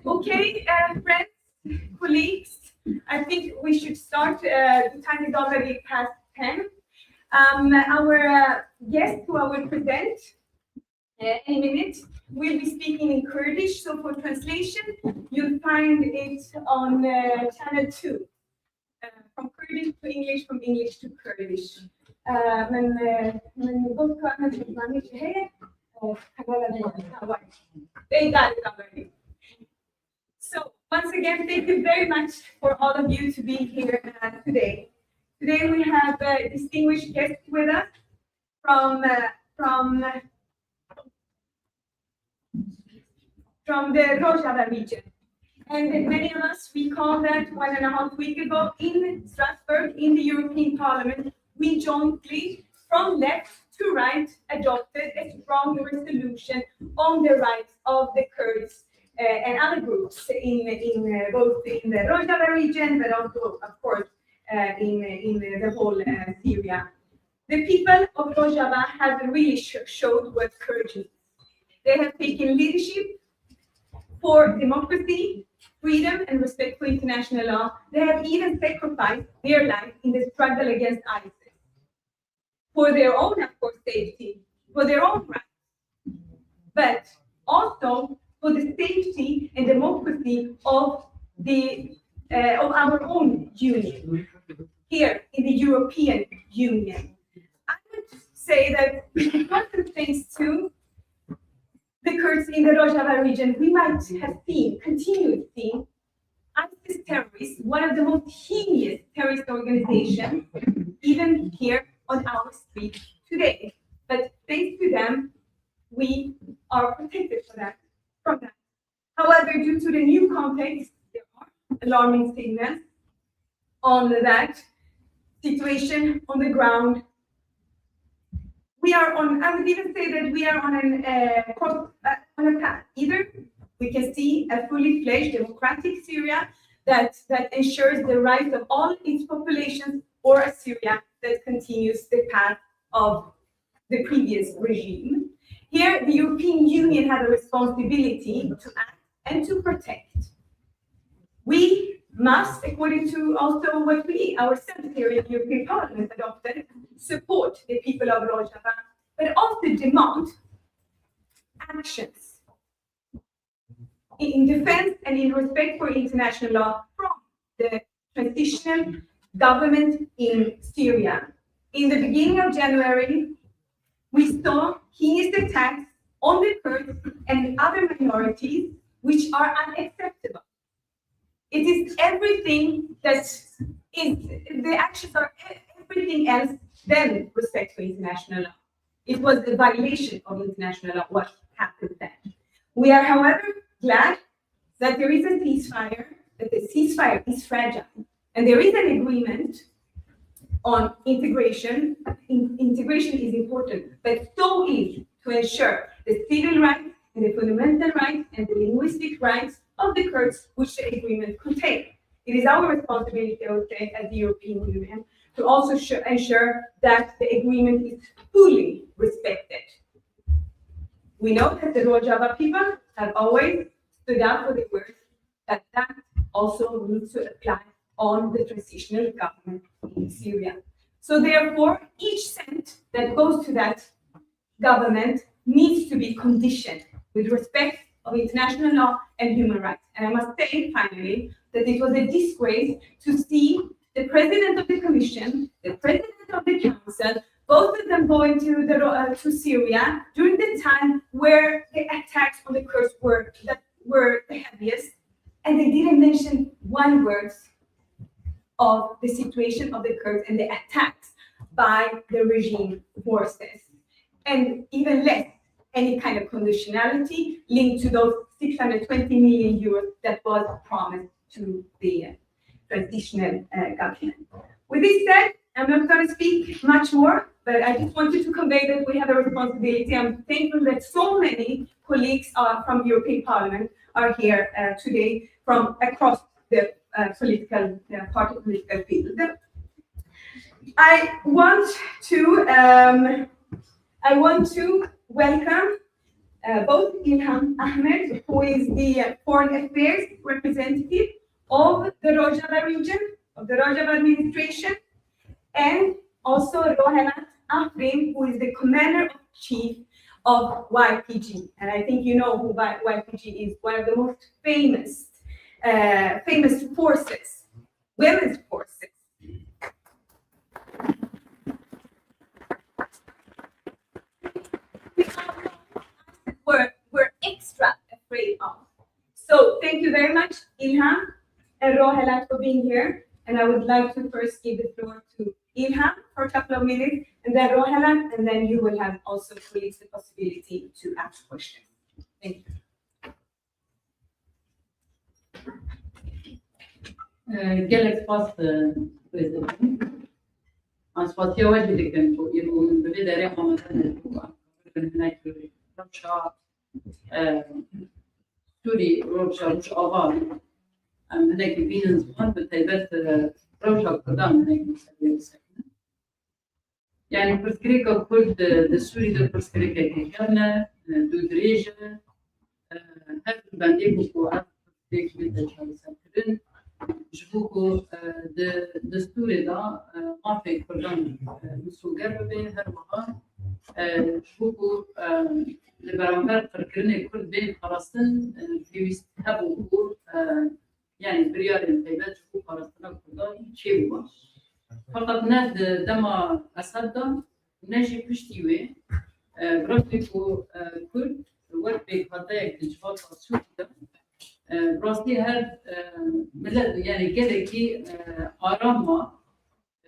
Okay, friends, colleagues, I think we should start. The time is already past 10. Our guest who I will present in a minute will be speaking in Kurdish. So for translation, you'll find it on channel 2. From Kurdish to English, from English to Kurdish. They got it already. So once again, thank you very much for all of you to be here today. Today we have a distinguished guest with us from the Rojava region. And many of us recall that 1.5 weeks ago in Strasbourg, in the European Parliament, we jointly, from left to right, adopted a strong resolution on the rights of the Kurds and other groups in both in the Rojava region, but also, of course, in the whole Syria. The people of Rojava have really showed what courage is. They have taken leadership for democracy, freedom, and respect for international law. They have even sacrificed their life in the struggle against ISIS for their own, of course, safety, for their own rights, but also for the safety and democracy of our own union here in the European Union. I would say that important things to the Kurds in the Rojava region, we might have continued seeing ISIS terrorists, one of the most heinous terrorist organizations, even here on our street today. But thanks to them, we are protected from that. However, due to the new context, there are alarming signals on that situation on the ground. We are on, I would even say that we are on a path. Either we can see a fully fledged democratic Syria that ensures the rights of all its populations, or a Syria that continues the path of the previous regime. Here, the European Union has a responsibility to act and to protect. We must, according to also what we ourselves here in the European Parliament adopted, support the people of Rojava, but also demand actions in defense and in respect for international law from the transitional government in Syria. In the beginning of January, we saw heinous attacks on the Kurds and other minorities, which are unacceptable. It is everything that is, the actions are everything else than respect for international law. It was a violation of international law, what happened then. We are, however, glad that there is a ceasefire, that the ceasefire is fragile, and there is an agreement on integration. Integration is important, but so is to ensure the civil rights and the fundamental rights and the linguistic rights of the Kurds, which the agreement contains. It is our responsibility, I would say, as the European Union, to also ensure that the agreement is fully respected. We know that the Rojava people have always stood up for the words that also needs to apply on the transitional government in Syria. So therefore, each cent that goes to that government needs to be conditioned with respect of international law and human rights. And I must say, finally, that it was a disgrace to see the president of the Commission, the president of the Council, both of them going to Syria during the time where the attacks on the Kurds were the heaviest, and they didn't mention one word of the situation of the Kurds and the attacks by the regime forces, and even less any kind of conditionality linked to those 620 million euros that was promised to the transitional government. With this said, I'm not going to speak much more, but I just wanted to convey that we have a responsibility. I'm thankful that so many colleagues from European Parliament are here today from across the political field. I want to I want to welcome both Ilham Ehmed, who is the Foreign Affairs representative of the Rojava region, of the Rojava administration, and also Rohilat Efrin, who is the Commander-in-Chief of YPG. And I think you know who YPG is, one of the most famous forces, women's forces. We're extra afraid of. So thank you very much, Ilham and Rohilat, for being here. And I would like to first give the floor to Ilham for a couple of minutes, and then Rohilat, and then you will have also please the possibility to ask questions. Thank you. Gelek spas prezident. Asfaltiye vajdiken to yevun bedere amadan to Russia Suri Russia aval هناك بين زمان بالتيبات روجا قدام هناك يعني برسكريكا كل السوري ده برسكريكا كيانا دو دريجة هذا البانديك وقوعات برسكريك بيتا شارساترين جبوكو دستوري ده ما في كردان مسوقر بين هرمها جبوكو لبرامبر فركرني كل بين خلاصن في ويستهبوا يعني بريال الهيبات جبوك خلاصنا كردان شيء هو فقط ناد دما أسدا نجي بشتيوه براسيكو كرد وربي خطايا الجواب السوري براستي هاد ملل يعني جالكي آراما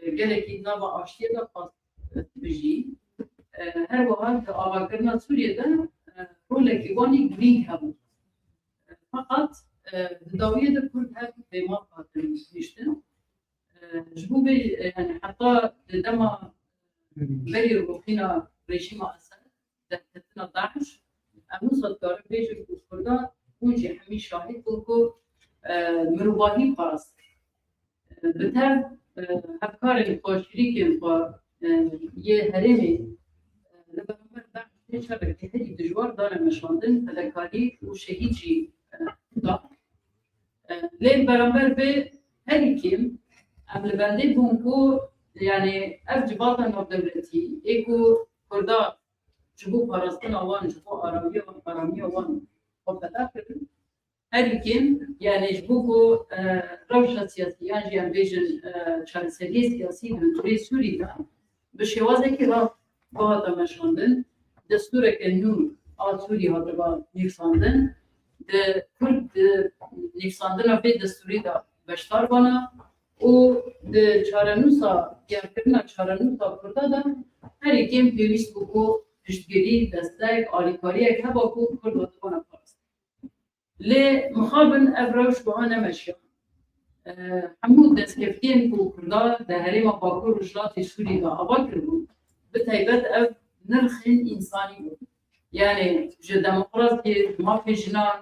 جالكي نابا أشتيا قاس بيجي هر وقت آوازنا سوريا ده رولك إيواني جرين هم فقط داوية ده كرد هاد بما قاتل نشتن جبوبي يعني حتى لما بري روحنا رجيم أسد دهتنا داعش أموصل دار بيجي كردا ونجي حمي شاهد كوكو مروباهي قاس بتر أفكار القاشري كم هرمي لبرامبر داعش تشرب تهدي دجوار دار مشاندن فذكاري وشهيدي دا لين برامبر به هذه كم قبل بندي بونكو يعني أرجباط الدولتي إيكو كردا جبوا فلسطين وان جبوا أرامية وان وفتاكر هذيكين يعني جبوكو روشة سياسية جي أمبيجن شانسلي سياسي من سوريا بشوازة كلا بعض مشاندن دستور كنور سوري هذا نيفساندن ده كل نيفساندن في دستوري ده بشتار بنا و د چارنوسا یارکرنا چارنوسا کرده ده هر یکیم پیوست بکو پشتگیری دستک آلیکاری که باکو کرده دانه پاست لی مخابن افراش بها نمشیم همون دستکفتین کو کرده ده هریم باکو رجلات سوری ده آبا کرده به تایبت اف نرخین انسانی بود یعنی جو دموکراسی مافی جنان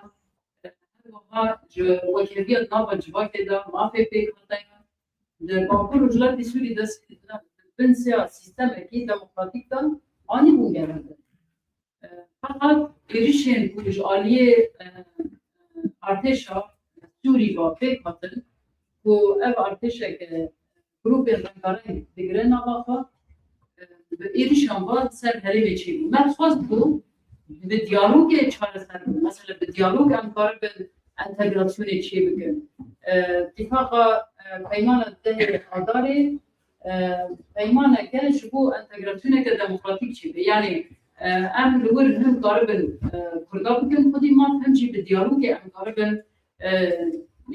جو وکیلیت نابا جواکی ده مافی پیک هتایی de bakır ucular bir Suriye'de pensya sistemi demokratik da ani bu geldi. Fakat erişen kuruş aliye arteşa Suriye ve pek hatın bu ev arteşa ki grupların kararı digren avafa erişen var ser heri veçi. Merkez bu bir diyalog çağrısı mesela bir diyalog Ankara bir entegrasyon içi bir اتفاق پیمان ده آداری پیمان که شبو انتگراسیون که دموکراتیک چیه یعنی ام لور هم قاربن کردا بکن خودی ما هم چی به دیالوگ ام قاربن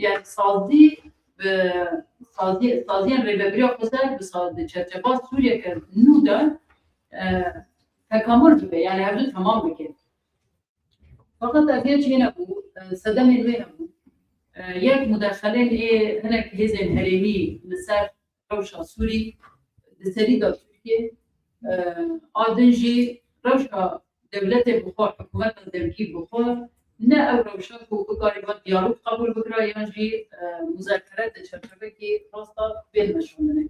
yani sazien rebebria kızar bu sazdi çerçevas Suriye ke nuda tekamül gibi yani her tamam beke fakat eğer çiğne bu sadem ilme bu یک مداخلين هناك هزن هرمي مسار روشة سوري لسري دا تركيا آدنجي روشة دولة بخار حكومة دولكي بخار نا أو روشة بقاربة ديالوج قبول بكرا ينجي مذاكرات الشركة كي خاصة بين مشروعنا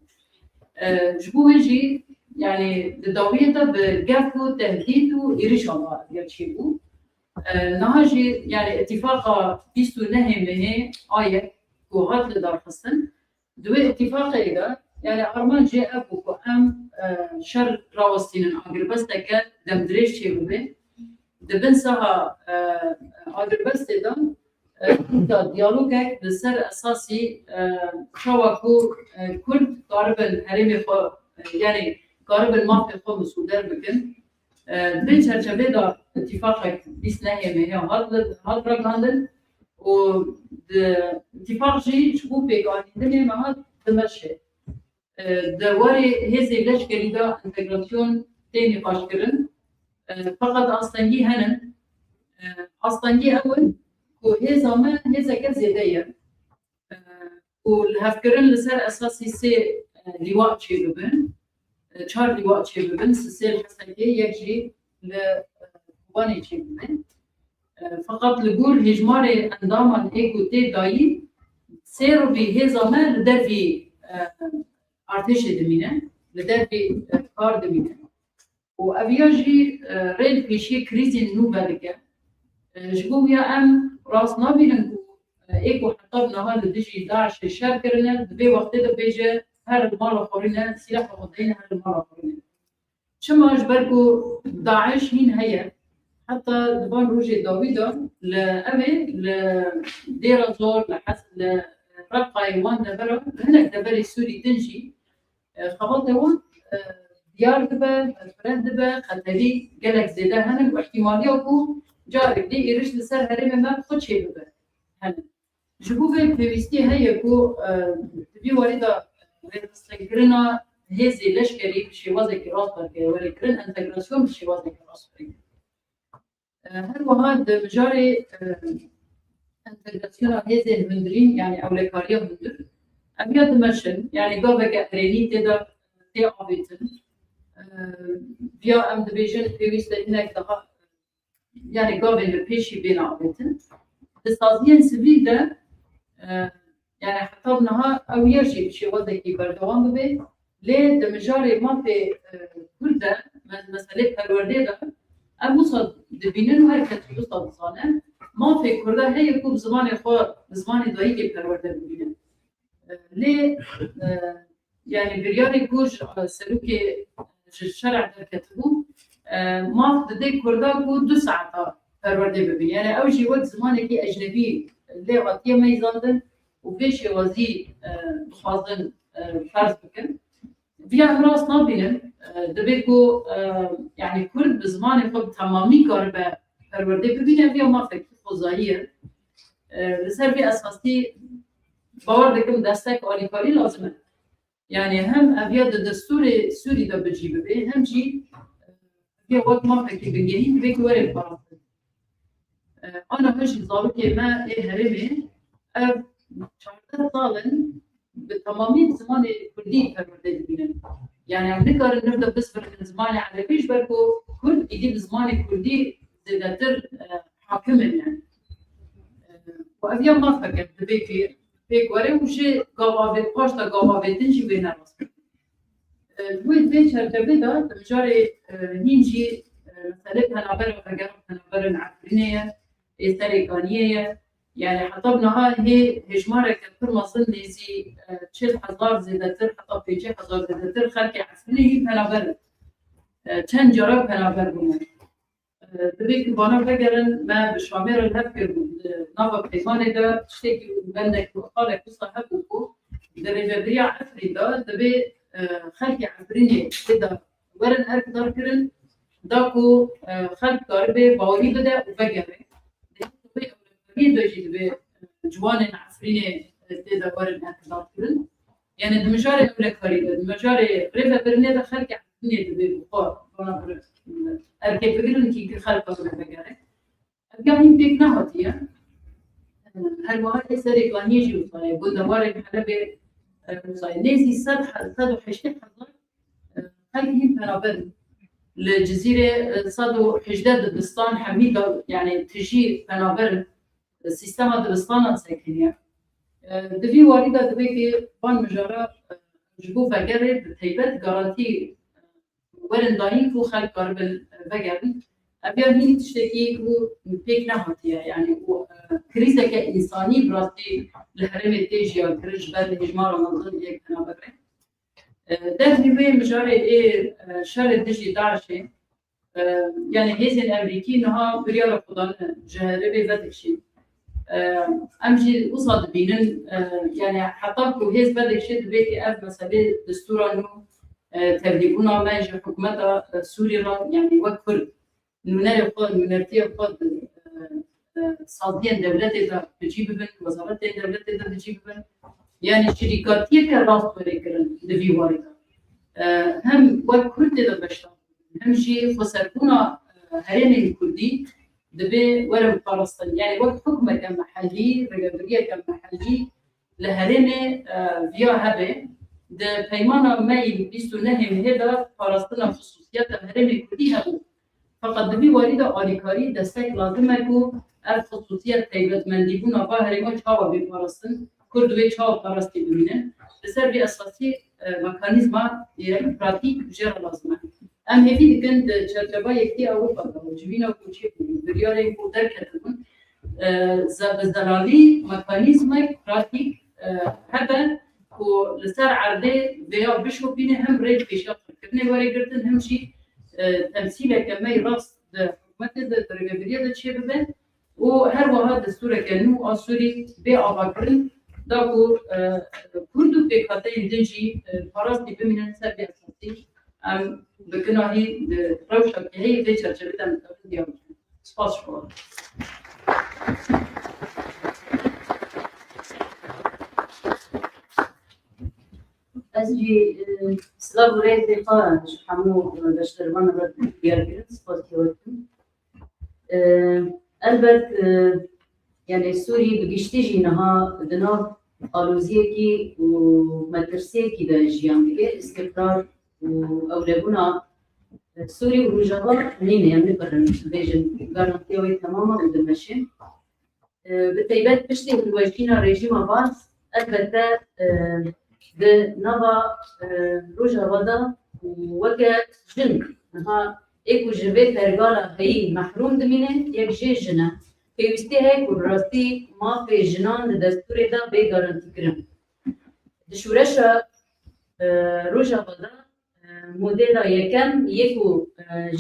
جبوه جي يعني الدوية بقفوا تهديد وإيريش الله يرشيبوا نهاجي يعني اتفاق بيستو نهي مهي آية وهات لدار خصن دوي اتفاق إذا يعني أرمان جاء أبوكو أم شر راوستين أغربستك دمدريش شيبوبي دبنسها أغربستي دا ديالوجك بسر أساسي شواكو كل قارب الحريم خو يعني قارب المافي خو مسودر بكن دي چرچبه دا اتفاق بيسنهي مهي هاد رقاندن و اتفاق جي شبو بيقاني دنيا ما هاد دمشي دواري هزي لشكري دا انتگراسيون تاني باشكرن فقط أصلاً هنن أصلاً أول وهذا ما هذا كزيدية والهفكرن لسر أساسي سي لواء شيء ببن شهر لواء شيء ببن سير حسنية يجي لواني شيء ببن فقط لقول هجماري أنداما إيكو تي داي سيرو بهذا ما لدرفي ارتش دمينه لدرفي كار دمينه وأبياجي ريل بيشي كريزي نوبالك جبويا أم راس نابينن إيكو حطبنا هذا دجي داعش الشر كرنا دبي وقت ده بيجي هر المرة خورينا سلاح وضعينا هر المرة خورينا شما أجبركو داعش مين هي حتى دبان روجي داويدا لأمي لديرا زور لحس لرقا يوان دبرا هناك دبري سوري تنجي خبط يوان ديار دبا فرند دبا خطري قالك زيدا هناك واحتمالية وكو جارك دي إيرش لسر هرم ما خد شيء ببا هناك جبوه بيوستي هيا كو تبي وريدا وريدا هزي لشكري بشي وزك راس بركي وريكرن انتجراسيون بشي وزك راس بركي هل وهاد مجاري انتجراسيون هزي المندرين يعني أو لكاريا مندر أبيض مشن يعني قابك أريني تدا تي عبيتن بيا أم دبيجن بيوستي هناك دها يعني قابل البيشي بين عبيتن استاذين سبيل ده يعني حطبناها أو يرجي بشي وضعي بردوان ببي ليه دمجاري ما في كردة مسألة الوردة ده أبوصد دبينن وهركة بوصد صانع ما في كردة هي يكون زماني خو زماني ضيقي بالوردة ببينن ليه يعني برياري كوش سلوكي الشرع ده كتبوه ما في كردة كو 2 ساعات بالوردة ببين يعني أوجي وقت زماني كي أجنبي اللي غطية ما يزادن وبيش يوازي بخازن فرز بكن بيا راس نابينن دبيكو يعني كل بزماني خب تمامي كاربا بالوردة ببين بيا ما فكر خوزاية لسر بي أساسي باور دكم دستك آليكاري لازمه يعني هم أبياد الدستور سوري دا بجي ببين هم جي بيا وقت ما فكر بجيهين بيكو وري فرنسا أنا هشي ضابطي ما هرمي شعرت طالن بتمامين زماني كردي كردي بينن يعني عم نقدر نبدا بس زماني على فيش بركو كرد يجيب زماني كردي زيادتر حاكم يعني وأبيا ما فكرت بيك وري وشي قوابت باشتا قوابت تنجي بين الراس دويت بيت شركبدا تجاري نينجي مسألة هنعبر وغير هنعبر العفرينية استريقانية يعني حطبناها هي هجمارة كثير مصن نزي 4000 زيادتر حطب بيجي 1000 زيادتر خلقي عفريني هي هنعبر چند جرب هنعبر بنا دبيك بانا بقرن ما بشامير الهفكر نابا بيزاني دا تشتكي بندك وقالك قصة هبوكو درجة بريع عفري دا دبي خلقي عفريني كده ورن هرك دار كرن داكو خلق قاربي باوري بدا وبقري دبي دوجي دبي جوان عفريني تدا ورن هرك دار كرن يعني دمجاري أولك فريدة دمجاري قريبا برني دا خلقي عفريني دبي بخار بانا برن أركي بقرن كي خلق قاربي بقري أبقاني بيك نهاتيا هالوهات سري قانيجي وصايا بودا وارك حلبي وصايا نيزي صدو حشتي حضر خلقهم بنابرن الجزيرة صادوا حجداد دبستان حميدة يعني تجي بنابرن السيستم دبستان ساكنية دبي واردة دبي في بان مجرى جبو فقرة بتيبت جارانتي ورن داهی کو خلق قربل بگردن ابیا هیچ تشتکی کو پیک نهاتیه یعنی و کریزه که انسانی براستی لحرم تیجیا کرج بعد هجمار رمضان یک نابره ده دیوی مجاره شر دجی داعشه yani hezin Amerikî niha biryara xudan ceherebe vedekşî. Em jî wisa dibînin yani heta ku hêz vedekşî dibe ki ev meselê destûra nû tevlîbûna me ji hikûmeta Sûrî re yani wek Kurd nûnerê xwe nûnertiya xwe saziyên devletê de bicî bibin, wezaretên devletê de bicî bibin. Yani şirîkatiyeke rast wêrê kirin di vî warî de. Hem wek Kurdê de beşdar hem jî xweserbûna herêmên Kurdî dibe were parastin yani wek hikûmeke mehellî rêveberiyeke mehellî li herêmê viya hebe di peymana me ên 29 Mehê de parastina xusûsiyeta herêmê Kurdî hebû. Fakat di vî warî de alîkarî destek lazim e ku ev xusûsiyet taybetmendîbûna va herêma çawa bê parastin Kurd wê çawa parastî bimînin li ser vê esasî mekanîzma pratîk jêra lazim e. Em hêvî dikin di çerçeva yekî Ewropada civîna ku çê biryarên ku derketibûn bi zelalî mekanîzmek pratîk hebe ku li ser erdê veya bişopînê hem rê pêşa xwekirinê were girtin hem jî temsîleke me rast di hikûmetê de rêveberiya de çê bibe û her wiha destûreke nû a Sûrî bê avakirin da ku Kurd û pêkhateyên din jî parastî bimînin ser vê esasî em bikinahî di rewşekê heyê vê çerçevê de mitewî diyar bikin. Spas ji xwe. Ez jî silav û rêzê xwe ji hemû beşdarivan re diyar kirin. Spas kêwetim. Elbet yani Sûrî bi giştî jî niha di nav aloziyekî û metirsiyekî de jiyan dike. İstikrar û ewlebûna Sûrî û Rojava nîne em nikarin bêjin garantiya wê temama û dimeşe. Bi taybet piştî hilweşîna rejîma Baz elbette di nava Rojava da weke jin niha ê ku ji vê pergala heyî mehrûm dimîne yek jê jin e. Pêwîstî heye ku rastî mafê jinan di destûrê de bê garantîkirin. Di şûreşa Rojava da modela yekem yê ku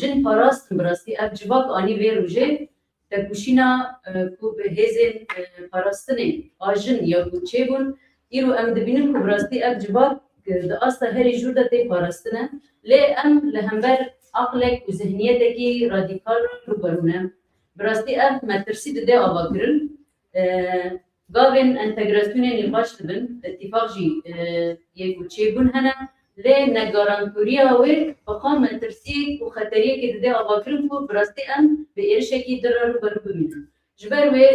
jin parastin bi rastî ev civak anî vê rojê tekuşîna ku bi hêzên parastinê a jin ya ku çêbûn îro em dibînin ku bi rastî ev civak di asta herî jûr de tê parastine lê em li hember aqlek û zihniyetekî radîkal rûberûne. Bi rastî ev metirsî dide avakirin gavên entegrasyonê nîqaş dibin itîfaq jî yê ku çêbûn hene lê negarantûriya wê xwexa metirsî û xeteriyekê dide avakirin ku bi rastî em bi êrişekî dir re rûberû bimînin. Ji ber wê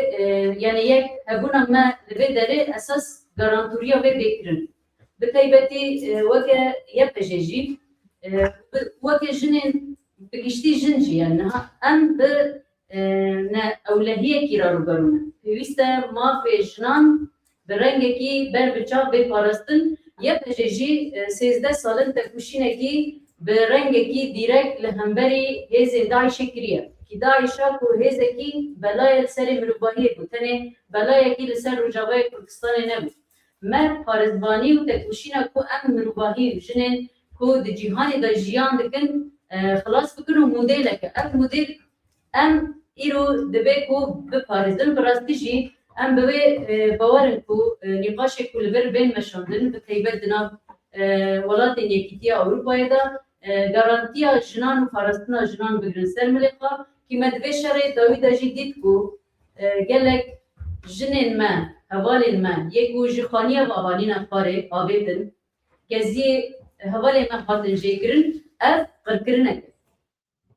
yani yek hebûna me li vê derê esas garantûriya wê bêkirin. Bi taybetî weke yepêjê jî weke jinên bi giştî jin jî yani niha em bi ewlehiyekî re rûberû ne. Pêwîst e mafê jinan bi rengekî ber bi çav bê parastin yepêjê jî 13 salin tekuşînekî bi rengekî dîrek li hemberî hêzên Daişê kiriye. Ki Daişa ku hêzekî belayê li serê mirovahiyê bû tenê belayekî li ser Rojavayê Kurdistanê nebû. Me parêzbanî û tekuşîna ku em mirovahî jinên ku di cîhanê de jiyan dikin xilas bikin û modeleke. Ev model em îro dibe ku biparêzin bi rastî jî em bi wê bawerin ku nîqaşê ku li vir bên meşandin bi taybet di nav welatên Yekîtiya Ewropayê de garantiya jinan û parastina jinan bigirin ser milê xwe ki me di vê şerê dawî de jî dît ku gelek jinên me hevalên me yê ku ji xaniya ve avalîna xwarê avêtin keziyê hevalê me hatin jêkirin ev qirkirinek e.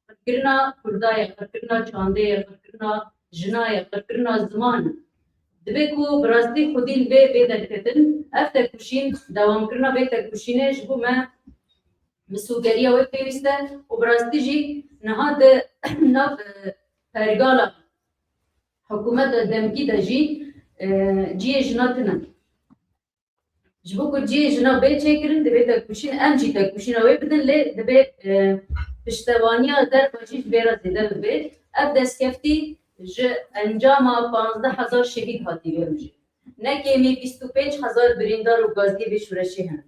Qirkirina Kurdaya, qirkirina çandeyê, qirkirina jinaya, qirkirina ziman dibe ku bi rastî xwedî li vê bê derketin ev tekuşîn dewamkirina vê tekuşînê ji bo me misûgeriya wê pêwîst e û bi rastî jî niha di nav pergala hikûmeta demkî de jî ciyê jina tune. جبو كجي جنا بي چكرن دبي تكوشين ام جي تكوشين اوي بدن لي دبي پشتوانیا در پاچیش بیرا زیده ببید اب دستکفتی انجام 15,000 شهید هاتی بیروشی نه کمی 25,000 بریندار و گازدی به شورشی هم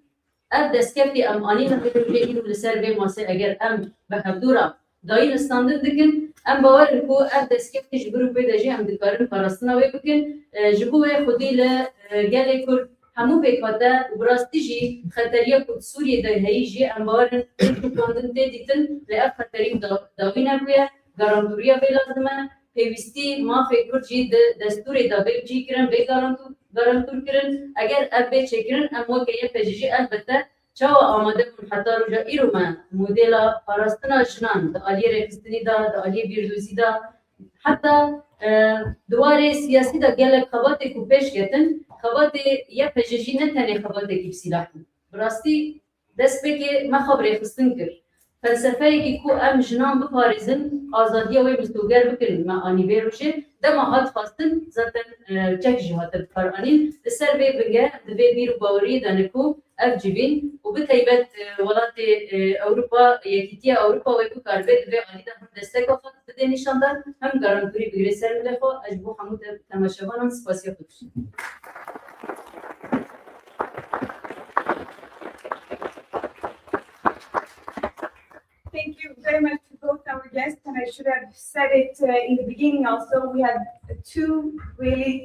اب دستکفتی ام آنی نبیروشی اینو لسر به ماسه اگر ام به هفدورا داین استاندر دکن ام باور کو اب دستکفتی جبرو پیدا جی ام دکارن پاراستنا وی بکن جبو خودی لگلی کرد همو پیکاته و براستی جی خطریه کود سوریه ده هیجی امبارن کندن دیدن لعب خطریم داوینه بیه گارانتوریه بی لازمه پیوستی ما فکر جی دستوری دا بی جی کرن بی گارانتور کرن اگر اب بی چکرن اما که یه پجیجی البته چاو آماده کن حتی رجا ایرو من مدل پاراستنا جنان دا آلی رخستنی دا آلی بیردوزی دا حتی دواره سیاسی دا گل خواته کو پیش گتن خواته یا پجیجی نه تنه خواته کی سلاح براستی دست به که ما خبره خستن کرد فلسفه که کو ام جنان بپارزن آزادی و مستوگر بکن ما آنی بیروشه دم هات خواستن زاتن چک جهات بفرانین سر به بگه دوی بیرو باوری دانکو اف جبین و بتایبت ولات اروپا یکیتی اروپا و کو کاربه دوی آنی دا هم دسته کافت بده نشان داد هم گارانتوری بگیره سر ملفا اجبو همو تماشاوانان سپاسی خودش. Thank you very much to both our guests, and I should have said it in the beginning also. We had two really